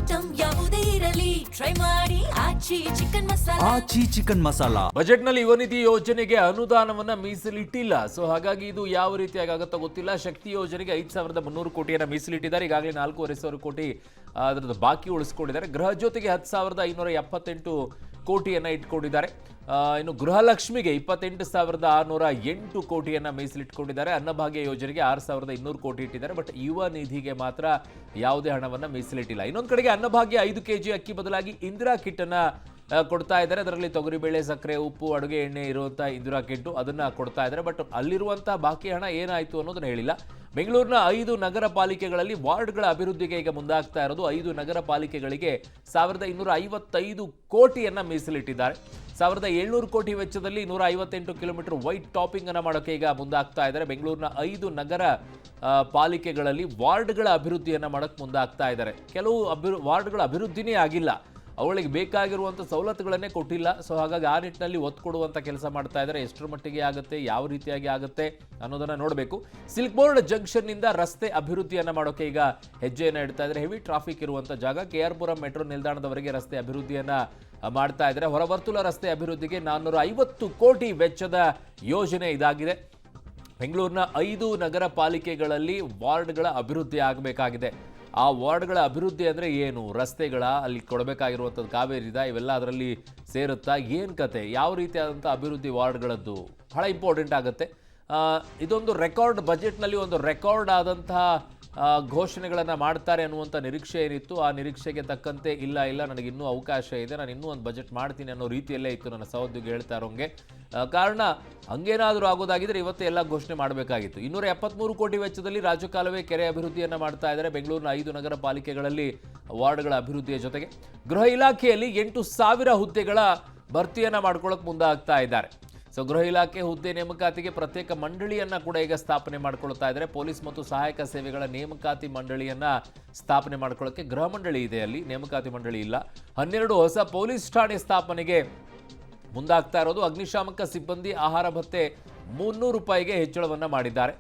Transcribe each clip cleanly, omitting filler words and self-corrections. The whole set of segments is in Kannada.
ಐಟಂ ಯಾವುದೇ ಇರಲಿ ಟ್ರೈ ಮಾಡಿ ಆಚಿ ಚಿಕನ್ ಮಸಾಲಾ. ಬಜೆಟ್ ನಲ್ಲಿ ಯುವ ನಿಧಿ ಯೋಜನೆಗೆ ಅನುದಾನವನ್ನ ಮೀಸಲಿಟ್ಟಿಲ್ಲ. ಸೊ ಹಾಗಾಗಿ ಇದು ಯಾವ ರೀತಿಯಾಗಿ ಆಗುತ್ತೋ ಗೊತ್ತಿಲ್ಲ. ಶಕ್ತಿ ಯೋಜನೆಗೆ 5300 ಕೋಟಿಯನ್ನ ಮೀಸಲಿಟ್ಟಿದ್ದಾರೆ. ಈಗಾಗಲೇ 4500 ಕೋಟಿ ಅದರದ್ದು ಬಾಕಿ ಉಳಿಸ್ಕೊಂಡಿದ್ದಾರೆ. ಗೃಹ ಜ್ಯೋತಿಗೆ 10,578 ಕೋಟಿಯನ್ನ ಇಟ್ಕೊಂಡಿದ್ದಾರೆ. ಇನ್ನು ಗೃಹಲಕ್ಷ್ಮಿಗೆ 28,608 ಕೋಟಿಯನ್ನ ಮೀಸಲಿಟ್ಕೊಂಡಿದ್ದಾರೆ. ಅನ್ನಭಾಗ್ಯ ಯೋಜನೆಗೆ 6,200 ಕೋಟಿ ಇಟ್ಟಿದ್ದಾರೆ. ಬಟ್ ಯುವ ನಿಧಿಗೆ ಮಾತ್ರ ಯಾವುದೇ ಹಣವನ್ನ ಮೀಸಲಿಟ್ಟಿಲ್ಲ. ಇನ್ನೊಂದು ಕಡೆಗೆ ಅನ್ನಭಾಗ್ಯ 5 ಕೆಜಿ ಅಕ್ಕಿ ಬದಲಾಗಿ ಇಂದಿರಾ ಕಿಟ್ ಅನ್ನ ಕೊಡ್ತಾ ಇದ್ದಾರೆ. ಅದರಲ್ಲಿ ತೊಗರಿಬೇಳೆ, ಸಕ್ಕರೆ, ಉಪ್ಪು, ಅಡುಗೆ ಎಣ್ಣೆ ಇರುವಂತಹ ಇಂದಿರಾ ಕಿಟ್ ಅದನ್ನ ಕೊಡ್ತಾ ಇದ್ದಾರೆ. ಬಟ್ ಅಲ್ಲಿರುವಂತಹ ಬಾಕಿ ಹಣ ಏನಾಯ್ತು ಅನ್ನೋದನ್ನ ಹೇಳಿಲ್ಲ. ಬೆಂಗಳೂರಿನ 5 ನಗರ ಪಾಲಿಕೆಗಳಲ್ಲಿ ವಾರ್ಡ್ಗಳ ಅಭಿವೃದ್ಧಿಗೆ ಈಗ ಮುಂದಾಗ್ತಾ ಇರೋದು. 5 ನಗರ ಪಾಲಿಕೆಗಳಿಗೆ 1,255 ಕೋಟಿಯನ್ನ ಮೀಸಲಿಟ್ಟಿದ್ದಾರೆ. 1,700 ಕೋಟಿ ವೆಚ್ಚದಲ್ಲಿ 158 ಕಿಲೋಮೀಟರ್ ವೈಟ್ ಟಾಪಿಂಗ್ ಅನ್ನ ಮಾಡೋಕೆ ಈಗ ಮುಂದಾಗ್ತಾ ಇದ್ದಾರೆ. ಬೆಂಗಳೂರಿನ 5 ನಗರ ಪಾಲಿಕೆಗಳಲ್ಲಿ ವಾರ್ಡ್ಗಳ ಅಭಿವೃದ್ಧಿಯನ್ನ ಮಾಡೋಕೆ ಮುಂದಾಗ್ತಾ ಇದ್ದಾರೆ. ಕೆಲವು ವಾರ್ಡ್ಗಳ ಅಭಿವೃದ್ಧಿನೇ ಆಗಿಲ್ಲ, ಅವುಗಳಿಗೆ ಬೇಕಾಗಿರುವಂಥ ಸವಲತ್ತುಗಳನ್ನೇ ಕೊಟ್ಟಿಲ್ಲ. ಸೊ ಹಾಗಾಗಿ ಆ ನಿಟ್ಟಿನಲ್ಲಿ ಒತ್ತು ಕೊಡುವಂಥ ಕೆಲಸ ಮಾಡ್ತಾ ಇದ್ದಾರೆ. ಎಷ್ಟರ ಮಟ್ಟಿಗೆ ಆಗುತ್ತೆ, ಯಾವ ರೀತಿಯಾಗಿ ಆಗುತ್ತೆ ಅನ್ನೋದನ್ನ ನೋಡಬೇಕು. ಸಿಲ್ಕ್ ಬೋರ್ಡ್ ಜಂಕ್ಷನ್ನಿಂದ ರಸ್ತೆ ಅಭಿವೃದ್ಧಿಯನ್ನು ಮಾಡೋಕೆ ಈಗ ಹೆಜ್ಜೆಯನ್ನು ಇಡ್ತಾ ಇದ್ದಾರೆ. ಹೆವಿ ಟ್ರಾಫಿಕ್ ಇರುವಂಥ ಜಾಗ KR ಪುರಂ ಮೆಟ್ರೋ ನಿಲ್ದಾಣದವರೆಗೆ ರಸ್ತೆ ಅಭಿವೃದ್ಧಿಯನ್ನ ಮಾಡ್ತಾ ಇದ್ದಾರೆ. ಹೊರವರ್ತುಲ ರಸ್ತೆ ಅಭಿವೃದ್ಧಿಗೆ 450 ಕೋಟಿ ವೆಚ್ಚದ ಯೋಜನೆ ಇದಾಗಿದೆ. ಬೆಂಗಳೂರಿನ 5 ನಗರ ಪಾಲಿಕೆಗಳಲ್ಲಿ ವಾರ್ಡ್ಗಳ ಅಭಿವೃದ್ಧಿ ಆಗಬೇಕಾಗಿದೆ. ಆ ವಾರ್ಡ್ಗಳ ಅಭಿವೃದ್ಧಿ ಅಂದರೆ ಏನು? ರಸ್ತೆಗಳ ಅಲ್ಲಿ ಕೊಡಬೇಕಾಗಿರುವಂಥದ್ದು ಕಾವೇರಿದ ಇವೆಲ್ಲ ಅದರಲ್ಲಿ ಸೇರುತ್ತಾ? ಏನು ಕತೆ, ಯಾವ ರೀತಿಯಾದಂಥ ಅಭಿವೃದ್ಧಿ ವಾರ್ಡ್ಗಳದ್ದು ಬಹಳ ಇಂಪಾರ್ಟೆಂಟ್ ಆಗುತ್ತೆ. ಇದೊಂದು ರೆಕಾರ್ಡ್ ಬಜೆಟ್ನಲ್ಲಿ ಒಂದು ರೆಕಾರ್ಡ್ ಆದಂತಹ ಘೋಷಣೆಗಳನ್ನು ಮಾಡ್ತಾರೆ ಅನ್ನುವಂಥ ನಿರೀಕ್ಷೆ ಏನಿತ್ತು. ಆ ನಿರೀಕ್ಷೆಗೆ ತಕ್ಕಂತೆ ಇಲ್ಲ ನನಗಿನ್ನೂ ಅವಕಾಶ ಇದೆ, ನಾನು ಇನ್ನೂ ಒಂದು ಬಜೆಟ್ ಮಾಡ್ತೀನಿ ಅನ್ನೋ ರೀತಿಯಲ್ಲೇ ಇತ್ತು ನನ್ನ ಸಹೋದ್ಯೋಗಿ ಹೇಳ್ತಾ ಇರೋಂಗೆ. ಕಾರಣ ಹಂಗೇನಾದರೂ ಆಗೋದಾಗಿದ್ರೆ ಇವತ್ತೇ ಎಲ್ಲ ಘೋಷಣೆ ಮಾಡಬೇಕಾಗಿತ್ತು. 273 ಕೋಟಿ ವೆಚ್ಚದಲ್ಲಿ ರಾಜಕಾಲುವೆ ಕೆರೆ ಅಭಿವೃದ್ಧಿಯನ್ನು ಮಾಡ್ತಾ ಇದ್ದಾರೆ. ಬೆಂಗಳೂರಿನ 5 ನಗರ ಪಾಲಿಕೆಗಳಲ್ಲಿ ವಾರ್ಡ್ಗಳ ಅಭಿವೃದ್ಧಿಯ ಜೊತೆಗೆ ಗೃಹ ಇಲಾಖೆಯಲ್ಲಿ 8,000 ಹುದ್ದೆಗಳ ಭರ್ತಿಯನ್ನು ಮಾಡ್ಕೊಳ್ಳೋಕೆ ಮುಂದಾಗ್ತಾ ಇದ್ದಾರೆ. ಸೊ ಗೃಹ ಇಲಾಖೆ ಹುದ್ದೆ ನೇಮಕಾತಿಗೆ ಪ್ರತ್ಯೇಕ ಮಂಡಳಿಯನ್ನ ಕೂಡ ಈಗ ಸ್ಥಾಪನೆ ಮಾಡ್ಕೊಳ್ತಾ ಇದ್ದಾರೆ. ಪೊಲೀಸ್ ಮತ್ತು ಸಹಾಯಕ ಸೇವೆಗಳ ನೇಮಕಾತಿ ಮಂಡಳಿಯನ್ನ ಸ್ಥಾಪನೆ ಮಾಡ್ಕೊಳ್ಳೋಕೆ ಗೃಹ ಮಂಡಳಿ ಇದೆ, ಅಲ್ಲಿ ನೇಮಕಾತಿ ಮಂಡಳಿ ಇಲ್ಲ. 12 ಹೊಸ ಪೊಲೀಸ್ ಠಾಣೆ ಸ್ಥಾಪನೆಗೆ ಮುಂದಾಗ್ತಾ ಇರೋದು. ಅಗ್ನಿಶಾಮಕ ಸಿಬ್ಬಂದಿ ಆಹಾರ ಭತ್ಯೆ 300 ರೂಪಾಯಿಗೆ ಹೆಚ್ಚಳವನ್ನ ಮಾಡಿದ್ದಾರೆ.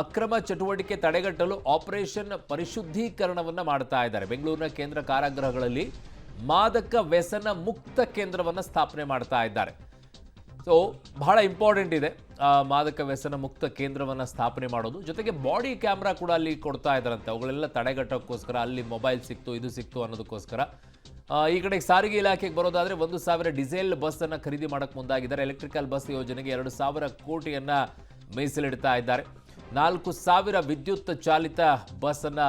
ಅಕ್ರಮ ಚಟುವಟಿಕೆ ತಡೆಗಟ್ಟಲು ಆಪರೇಷನ್ ಪರಿಶುದ್ಧೀಕರಣವನ್ನ ಮಾಡ್ತಾ ಇದ್ದಾರೆ. ಬೆಂಗಳೂರಿನ ಕೇಂದ್ರ ಕಾರಾಗೃಹಗಳಲ್ಲಿ ಮಾದಕ ವ್ಯಸನ ಮುಕ್ತ ಕೇಂದ್ರವನ್ನ ಸ್ಥಾಪನೆ ಮಾಡ್ತಾ ಇದ್ದಾರೆ. ಸೊ ಬಹಳ ಇಂಪಾರ್ಟೆಂಟ್ ಇದೆ ಮಾದಕ ವ್ಯಸನ ಮುಕ್ತ ಕೇಂದ್ರವನ್ನು ಸ್ಥಾಪನೆ ಮಾಡೋದು. ಜೊತೆಗೆ ಬಾಡಿ ಕ್ಯಾಮ್ರಾ ಕೂಡ ಅಲ್ಲಿ ಕೊಡ್ತಾ ಇದ್ದಾರಂತೆ. ಅವುಗಳೆಲ್ಲ ತಡೆಗಟ್ಟೋಕ್ಕೋಸ್ಕರ, ಅಲ್ಲಿ ಮೊಬೈಲ್ ಸಿಕ್ತು ಇದು ಸಿಕ್ತು ಅನ್ನೋದಕ್ಕೋಸ್ಕರ. ಈ ಕಡೆಗೆ ಸಾರಿಗೆ ಇಲಾಖೆಗೆ ಬರೋದಾದರೆ 1,000 ಡೀಸೆಲ್ ಬಸ್ಸನ್ನು ಖರೀದಿ ಮಾಡೋಕ್ಕೆ ಮುಂದಾಗಿದ್ದಾರೆ. ಎಲೆಕ್ಟ್ರಿಕಲ್ ಬಸ್ ಯೋಜನೆಗೆ 2,000 ಕೋಟಿಯನ್ನು ಮೀಸಲಿಡ್ತಾ ಇದ್ದಾರೆ. 4,000 ವಿದ್ಯುತ್ ಚಾಲಿತ ಬಸ್ಸನ್ನು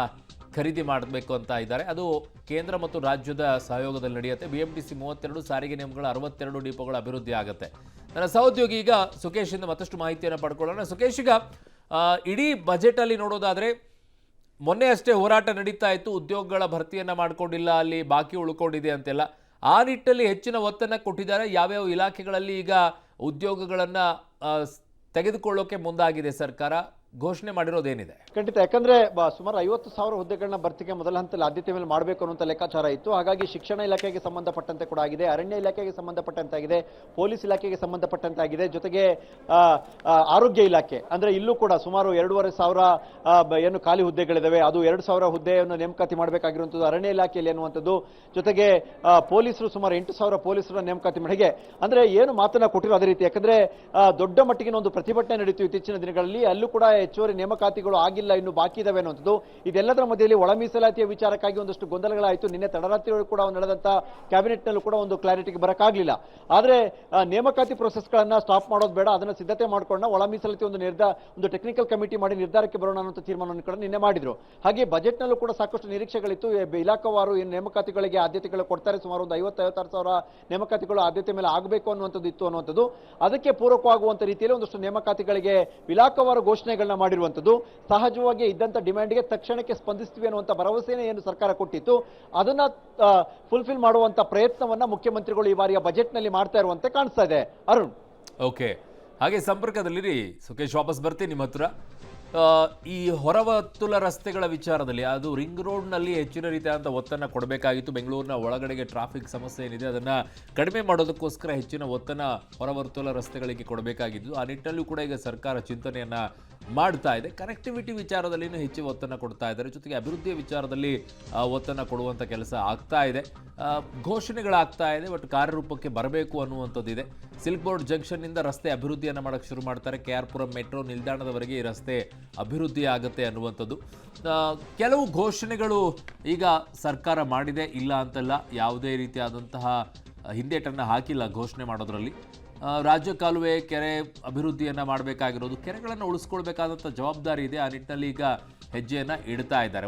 ಖರೀದಿ ಮಾಡಬೇಕು ಅಂತ ಇದ್ದಾರೆ. ಅದು ಕೇಂದ್ರ ಮತ್ತು ರಾಜ್ಯದ ಸಹಯೋಗದಲ್ಲಿ ನಡೆಯುತ್ತೆ. BMTC 32, ಸಾರಿಗೆ ನಿಯಮಗಳ 62 ಡಿಪೋಗಳ ಅಭಿವೃದ್ಧಿ ಆಗುತ್ತೆ. ನನ್ನ ಸಹೋದ್ಯೋಗಿ ಈಗ ಸುಖೇಶಿಂದ ಮತ್ತಷ್ಟು ಮಾಹಿತಿಯನ್ನು ಪಡ್ಕೊಳ್ಳೋಣ. ಸುಖೇಶ್, ಈಗ ಇಡೀ ಬಜೆಟಲ್ಲಿ ನೋಡೋದಾದರೆ ಮೊನ್ನೆ ಅಷ್ಟೇ ಹೋರಾಟ ನಡೀತಾ ಇತ್ತು, ಉದ್ಯೋಗಗಳ ಭರ್ತಿಯನ್ನು ಮಾಡ್ಕೊಂಡಿಲ್ಲ, ಅಲ್ಲಿ ಬಾಕಿ ಉಳ್ಕೊಂಡಿದೆ ಅಂತೆಲ್ಲ. ಆ ನಿಟ್ಟಲ್ಲಿ ಹೆಚ್ಚಿನ ಒತ್ತನ್ನು ಕೊಟ್ಟಿದ್ದಾರೆ. ಯಾವ್ಯಾವ ಇಲಾಖೆಗಳಲ್ಲಿ ಈಗ ಉದ್ಯೋಗಗಳನ್ನು ತೆಗೆದುಕೊಳ್ಳೋಕೆ ಮುಂದಾಗಿದೆ ಸರ್ಕಾರ? ಘೋಷಣೆ ಮಾಡಿರೋದೇನಿದೆ? ಖಂಡಿತ, ಯಾಕಂದ್ರೆ ಸುಮಾರು 50,000 ಹುದ್ದೆಗಳನ್ನ ಭರ್ತಿಗೆ ಮೊದಲ ಹಂತದಲ್ಲಿ ಆದ್ಯತೆ ಮೇಲೆ ಮಾಡಬೇಕು ಅನ್ನುವಂಥ ಲೆಕ್ಕಾಚಾರ ಇತ್ತು. ಹಾಗಾಗಿ ಶಿಕ್ಷಣ ಇಲಾಖೆಗೆ ಸಂಬಂಧಪಟ್ಟಂತೆ ಕೂಡ ಆಗಿದೆ, ಅರಣ್ಯ ಇಲಾಖೆಗೆ ಸಂಬಂಧಪಟ್ಟಂತಾಗಿದೆ, ಪೊಲೀಸ್ ಇಲಾಖೆಗೆ ಸಂಬಂಧಪಟ್ಟಂತಾಗಿದೆ, ಜೊತೆಗೆ ಆರೋಗ್ಯ ಇಲಾಖೆ ಅಂದ್ರೆ ಇಲ್ಲೂ ಕೂಡ ಸುಮಾರು 2,500 ಏನು ಖಾಲಿ ಹುದ್ದೆಗಳಿದಾವೆ, ಅದು 2,000 ಹುದ್ದೆಯನ್ನು ನೇಮಕಾತಿ ಮಾಡಬೇಕಾಗಿರುವಂಥದ್ದು ಅರಣ್ಯ ಇಲಾಖೆಯಲ್ಲಿ ಅನ್ನುವಂಥದ್ದು. ಜೊತೆಗೆ ಪೊಲೀಸರು ಸುಮಾರು 8,000 ಪೊಲೀಸರ ನೇಮಕಾತಿ ಮಾಡಿಗೆ ಅಂದ್ರೆ ಏನು ಮಾತನ್ನ ಕೊಟ್ಟಿರೋ ಅದೇ ರೀತಿ. ಯಾಕಂದ್ರೆ ದೊಡ್ಡ ಮಟ್ಟಿಗಿನ ಒಂದು ಪ್ರತಿಭಟನೆ ನಡೀತು ಇತ್ತೀಚಿನ ದಿನಗಳಲ್ಲಿ. ಅಲ್ಲೂ ಕೂಡ ಹೆಚ್ಚುವರಿ ನೇಮಕಾತಿಗಳು ಆಗಿಲ್ಲ, ಇನ್ನು ಬಾಕಿ ಇದಾವೆ ಅನ್ನುವಂಥದ್ದು. ಇದೆಲ್ಲದರ ಮಧ್ಯೆಯಲ್ಲಿ ಒಳ ಮೀಸಲಾತಿಯ ವಿಚಾರಕ್ಕಾಗಿ ಒಂದಷ್ಟು ಗೊಂದಲಗಳಾಯಿತು. ನಿನ್ನೆ ತಡರಾತ್ರಿ ಕೂಡ ನಡೆದಂತ ಕ್ಯಾಬಿನೆಟ್ ನಲ್ಲೂ ಕೂಡ ಒಂದು ಕ್ಲಾರಿಟಿಗೆ ಬರಕ್ಕಾಗಲಿಲ್ಲ. ಆದ್ರೆ ನೇಮಕಾತಿ ಪ್ರೊಸೆಸ್ಗಳನ್ನ ಸ್ಟಾಪ್ ಮಾಡೋದು ಬೇಡ, ಅದನ್ನ ಸಿದ್ಧತೆ ಮಾಡ್ಕೊಂಡು ಒಳ ಮೀಸಲಾತಿ ಒಂದು ಟೆಕ್ನಿಕಲ್ ಕಮಿಟಿ ಮಾಡಿ ನಿರ್ಧಾರಕ್ಕೆ ಬರೋಣ ಅನ್ನೋ ತೀರ್ಮಾನವನ್ನು ಕೂಡ ನಿನ್ನೆ ಮಾಡಿದ್ರು. ಹಾಗೆ ಬಜೆಟ್ ನಲ್ಲೂ ಕೂಡ ಸಾಕಷ್ಟು ನಿರೀಕ್ಷೆಗಳಿತ್ತು. ಇಲಾಖಾವಾರು ಏನು ನೇಮಕಾತಿಗಳಿಗೆ ಆದ್ಯತೆಗಳು ಕೊಡ್ತಾರೆ, ಸುಮಾರು ಒಂದು 50,000-56,000 ನೇಮಕಾತಿಗಳು ಆದ್ಯತೆ ಮೇಲೆ ಆಗಬೇಕು ಅನ್ನುವಂಥದ್ದು ಇತ್ತು ಅನ್ನುವಂಥದ್ದು. ಅದಕ್ಕೆ ಪೂರಕವಾಗುವಂತ ರೀತಿಯಲ್ಲಿ ಒಂದಷ್ಟು ನೇಮಕಾತಿಗಳಿಗೆ ಇಲಾಖಾವಾರು ಘೋಷಣೆಗಳನ್ನ ಮಾಡಿರುವಂಥದ್ದು. ಸಹಜವಾಗಿ ಇದ್ದಂತ ಡಿಮ್ಯಾಂಡ್ಗೆ ತಕ್ಷಣಕ್ಕೆ ಸ್ಪಂದಿಸ್ತೀವಿ ಅನ್ನುವಂಥ ಭರವಸೆನೇ ಏನು ಸರ್ಕಾರ ಕೊಟ್ಟಿತ್ತು, ಅದನ್ನ ಫುಲ್ಫಿಲ್ ಮಾಡುವಂತ ಪ್ರಯತ್ನವನ್ನ ಮುಖ್ಯಮಂತ್ರಿಗಳು ಈ ಬಾರಿಯ ಬಜೆಟ್ ನಲ್ಲಿ ಮಾಡ್ತಾ ಇರುವಂತೆ ಕಾಣಿಸ್ತಾ ಇದೆ. ಅರುಣ್, ಓಕೆ, ಹಾಗೆ ಸಂಪರ್ಕದಲ್ಲಿರಿ ಸುಖೇಶ್, ವಾಪಸ್ ಬರ್ತೀನಿ ನಿಮ್ಮ ಹತ್ರ. ಈ ಹೊರವರ್ತುಲ ರಸ್ತೆಗಳ ವಿಚಾರದಲ್ಲಿ ಅದು ರಿಂಗ್ ರೋಡ್ನಲ್ಲಿ ಹೆಚ್ಚಿನ ರೀತಿಯಾದಂಥ ಒತ್ತನ್ನು ಕೊಡಬೇಕಾಗಿತ್ತು. ಬೆಂಗಳೂರಿನ ಒಳಗಡೆಗೆ ಟ್ರಾಫಿಕ್ ಸಮಸ್ಯೆ ಏನಿದೆ ಅದನ್ನು ಕಡಿಮೆ ಮಾಡೋದಕ್ಕೋಸ್ಕರ ಹೆಚ್ಚಿನ ಒತ್ತನ್ನು ಹೊರವರ್ತುಲ ರಸ್ತೆಗಳಿಗೆ ಕೊಡಬೇಕಾಗಿದ್ದು. ಆ ನಿಟ್ಟಿನಲ್ಲೂ ಕೂಡ ಈಗ ಸರ್ಕಾರ ಚಿಂತನೆಯನ್ನು ಮಾಡ್ತಾ ಇದೆ. ಕನೆಕ್ಟಿವಿಟಿ ವಿಚಾರದಲ್ಲಿನೂ ಹೆಚ್ಚು ಒತ್ತನ್ನು ಕೊಡ್ತಾ ಇದ್ದಾರೆ. ಜೊತೆಗೆ ಅಭಿವೃದ್ಧಿಯ ವಿಚಾರದಲ್ಲಿ ಒತ್ತನ್ನು ಕೊಡುವಂಥ ಕೆಲಸ ಆಗ್ತಾ ಇದೆ. ಘೋಷಣೆಗಳಾಗ್ತಾ ಇದೆ, ಬಟ್ ಕಾರ್ಯರೂಪಕ್ಕೆ ಬರಬೇಕು ಅನ್ನುವಂಥದ್ದಿದೆ. ಸಿಲ್ಕ್ ಬೋರ್ಡ್ ಜಂಕ್ಷನ್ನಿಂದ ರಸ್ತೆ ಅಭಿವೃದ್ಧಿಯನ್ನು ಮಾಡೋಕ್ಕೆ ಶುರು ಮಾಡ್ತಾರೆ. KR ಪುರಂ ಮೆಟ್ರೋ ನಿಲ್ದಾಣದವರೆಗೆ ಈ ರಸ್ತೆ ಅಭಿವೃದ್ಧಿ ಆಗುತ್ತೆ ಅನ್ನುವಂಥದ್ದು. ಕೆಲವು ಘೋಷಣೆಗಳು ಈಗ ಸರ್ಕಾರ ಮಾಡಿದೆ, ಇಲ್ಲ ಅಂತಲ್ಲ. ಯಾವುದೇ ರೀತಿಯಾದಂತಹ ಹಿಂದೇಟನ್ನು ಹಾಕಿಲ್ಲ ಘೋಷಣೆ ಮಾಡೋದ್ರಲ್ಲಿ. ರಾಜ್ಯ ಕಾಲುವೆ ಕೆರೆ ಅಭಿವೃದ್ಧಿಯನ್ನು ಮಾಡಬೇಕಾಗಿರೋದು, ಕೆರೆಗಳನ್ನು ಉಳಿಸ್ಕೊಳ್ಬೇಕಾದಂಥ ಜವಾಬ್ದಾರಿ ಇದೆ. ಆ ನಿಟ್ಟಿನಲ್ಲಿ ಈಗ ಹೆಜ್ಜೆಯನ್ನು ಇಡ್ತಾ ಇದ್ದಾರೆ.